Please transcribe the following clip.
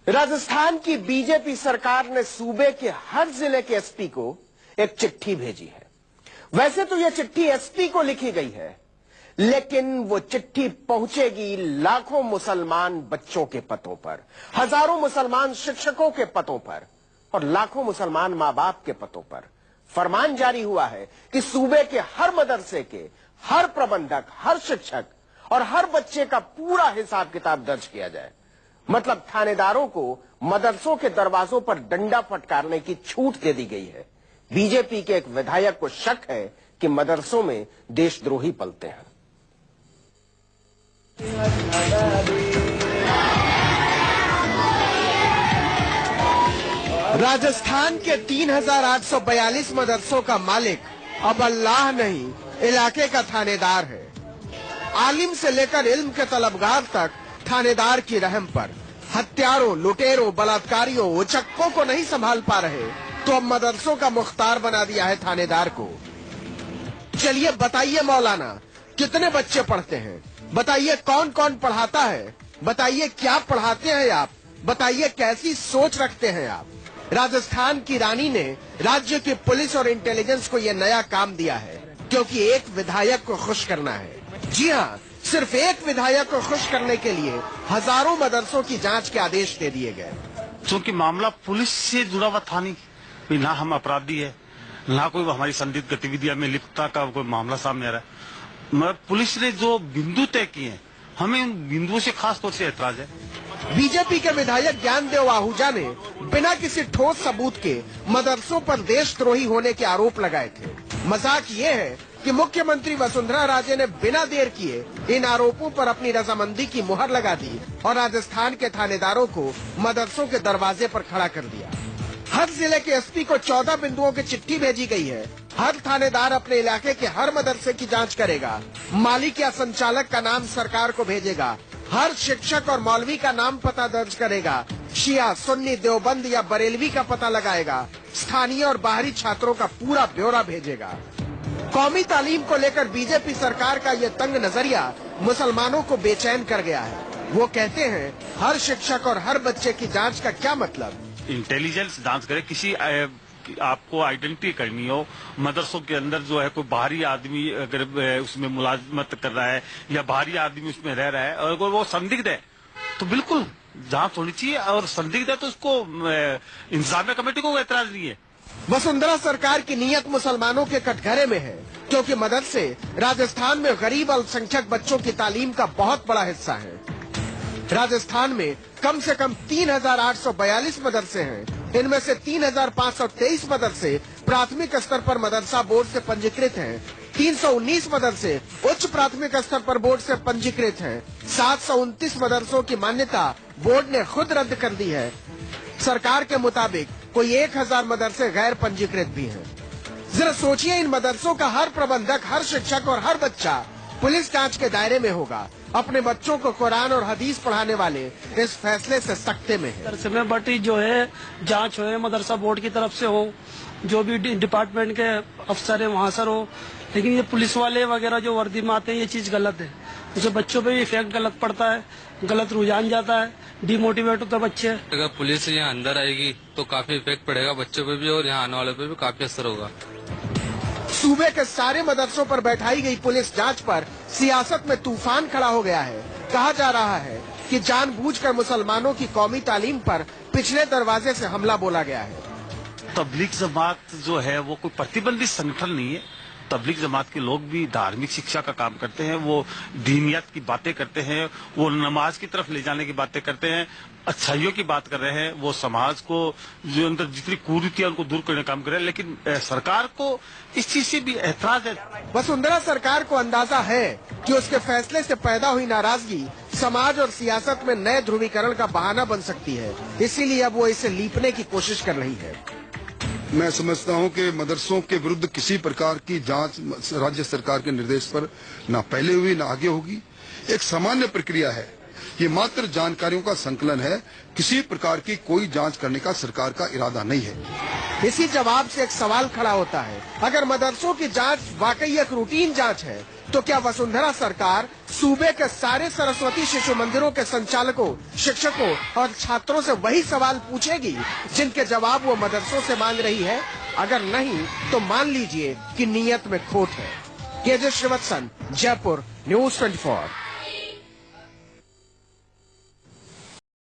राजस्थान की बीजेपी सरकार ने सूबे के हर जिले के एसपी को एक चिट्ठी भेजी है। वैसे तो यह चिट्ठी एसपी को लिखी गई है, लेकिन वो चिट्ठी पहुंचेगी लाखों मुसलमान बच्चों के पतों पर, हजारों मुसलमान शिक्षकों के पतों पर और लाखों मुसलमान मां बाप के पतों पर। फरमान जारी हुआ है कि सूबे के हर मदरसे के हर प्रबंधक, हर शिक्षक और हर बच्चे का पूरा हिसाब किताब दर्ज किया जाए। मतलब थानेदारों को मदरसों के दरवाजों पर डंडा फटकारने की छूट दे दी गई है। बीजेपी के एक विधायक को शक है कि मदरसों में देशद्रोही पलते हैं। राजस्थान के 3842 मदरसों का मालिक अब अल्लाह नहीं, इलाके का थानेदार है। आलिम से लेकर इल्म के तलबगार तक थानेदार की रहम पर हत्यारों, लुटेरों, बलात्कारियों, उचक्कों को नहीं संभाल पा रहे तो अब मदरसों का मुख्तार बना दिया है थानेदार को। चलिए बताइए मौलाना, कितने बच्चे पढ़ते हैं? बताइए कौन कौन पढ़ाता है? बताइए क्या पढ़ाते हैं आप? बताइए कैसी सोच रखते हैं आप? राजस्थान की रानी ने राज्य की पुलिस और इंटेलिजेंस को यह नया काम दिया है, क्योंकि एक विधायक को खुश करना है। जी हाँ, सिर्फ एक विधायक को खुश करने के लिए हजारों मदरसों की जांच के आदेश दे दिए गए। क्योंकि मामला पुलिस से जुड़ा हुआ था नहीं, ना हम अपराधी है, ना कोई हमारी संदिग्ध गतिविधियां में लिप्तता का कोई मामला सामने आ रहा है। पुलिस ने जो बिंदु तय किए हैं, हमें उन बिंदुओं से खास तौर से ऐतराज है। बीजेपी के विधायक ज्ञानदेव आहूजा ने बिना किसी ठोस सबूत के मदरसों पर देशद्रोही होने के आरोप लगाए थे। मजाक ये है कि मुख्यमंत्री वसुंधरा राजे ने बिना देर किए इन आरोपों पर अपनी रजामंदी की मुहर लगा दी और राजस्थान के थानेदारों को मदरसों के दरवाजे पर खड़ा कर दिया। हर जिले के एसपी को 14 बिंदुओं की चिट्ठी भेजी गई है। हर थानेदार अपने इलाके के हर मदरसे की जांच करेगा। मालिक या संचालक का नाम सरकार को भेजेगा। हर शिक्षक और मौलवी का नाम पता दर्ज करेगा। शिया, सुन्नी, देवबंद या बरेलवी का पता लगाएगा। स्थानीय और बाहरी छात्रों का पूरा ब्यौरा भेजेगा। कौमी तालीम को लेकर बीजेपी सरकार का ये तंग नजरिया मुसलमानों को बेचैन कर गया है। वो कहते हैं, हर शिक्षक और हर बच्चे की जांच का क्या मतलब? इंटेलिजेंस जांच करे, किसी आपको आइडेंटिटी करनी हो, मदरसों के अंदर जो है कोई बाहरी आदमी अगर उसमें मुलाजमत कर रहा है या बाहरी आदमी उसमें रह रहा है और अगर वो संदिग्ध है तो बिल्कुल जांच होनी चाहिए, और संदिग्ध है तो उसको इंतजामिया कमेटी को एतराज नहीं है। वसुंधरा सरकार की नीयत मुसलमानों के कटघरे में है, क्योंकि मदरसे राजस्थान में गरीब अल्पसंख्यक बच्चों की तालीम का बहुत बड़ा हिस्सा है। राजस्थान में कम से कम 3842 मदरसे हैं। इनमें से 3523 मदरसे प्राथमिक स्तर पर मदरसा बोर्ड से पंजीकृत हैं। 319 मदरसे उच्च प्राथमिक स्तर पर बोर्ड से पंजीकृत हैं। 729 मदरसों की मान्यता बोर्ड ने खुद रद्द कर दी है। सरकार के मुताबिक कोई 1000 मदरसे गैर पंजीकृत भी हैं। जरा सोचिए, इन मदरसों का हर प्रबंधक, हर शिक्षक और हर बच्चा पुलिस जांच के दायरे में होगा। अपने बच्चों को कुरान और हदीस पढ़ाने वाले इस फैसले से सख्ते में है। बट जो है जांच हो मदरसा बोर्ड की तरफ से हो, जो भी डिपार्टमेंट के अफसर है वहाँ सर हो, लेकिन ये पुलिस वाले वगैरह जो वर्दी में आते हैं, ये चीज गलत है। उसे बच्चों पे भी इफेक्ट गलत पड़ता है, गलत रुझान जाता है, डिमोटिवेट होता है बच्चे। अगर पुलिस यहाँ अंदर आएगी तो काफी इफेक्ट पड़ेगा बच्चों पे भी और यहाँ आने वालों पे भी काफी असर होगा। सूबे के सारे मदरसों पर बैठाई गई पुलिस जांच पर सियासत में तूफान खड़ा हो गया है। कहा जा रहा है कि जानबूझकर मुसलमानों की कौमी तालीम पर पिछले दरवाजे से हमला बोला गया है। तबलीग जमात जो है वो कोई प्रतिबंधित संगठन नहीं है। तबलीग जमात के लोग भी धार्मिक शिक्षा का काम करते हैं, वो दीनियत की बातें करते हैं, वो नमाज की तरफ ले जाने की बातें करते हैं, अच्छाइयों की बात कर रहे हैं, वो समाज को जो अंदर जितनी कुरीतियां उनको दूर करने का काम कर रहे हैं। लेकिन सरकार को इस चीज से भी ऐतराज है। वसुंधरा सरकार को अंदाजा है कि उसके फैसले से पैदा हुई नाराजगी समाज और सियासत में नए ध्रुवीकरण का बहाना बन सकती है, इसीलिए अब वो इसे लीपने की कोशिश कर रही है। मैं समझता हूं कि मदरसों के विरुद्ध किसी प्रकार की जांच राज्य सरकार के निर्देश पर न पहले हुई न आगे होगी। एक सामान्य प्रक्रिया है, ये मात्र जानकारियों का संकलन है। किसी प्रकार की कोई जांच करने का सरकार का इरादा नहीं है। इसी जवाब से एक सवाल खड़ा होता है, अगर मदरसों की जांच वाकई एक रूटीन जांच है तो क्या वसुंधरा सरकार सूबे के सारे सरस्वती शिशु मंदिरों के संचालकों, शिक्षकों और छात्रों से वही सवाल पूछेगी जिनके जवाब वो मदरसों से मांग रही है? अगर नहीं तो मान लीजिए कि नीयत में खोट है। केजे श्रीवत्सन, जयपुर, न्यूज़ 24।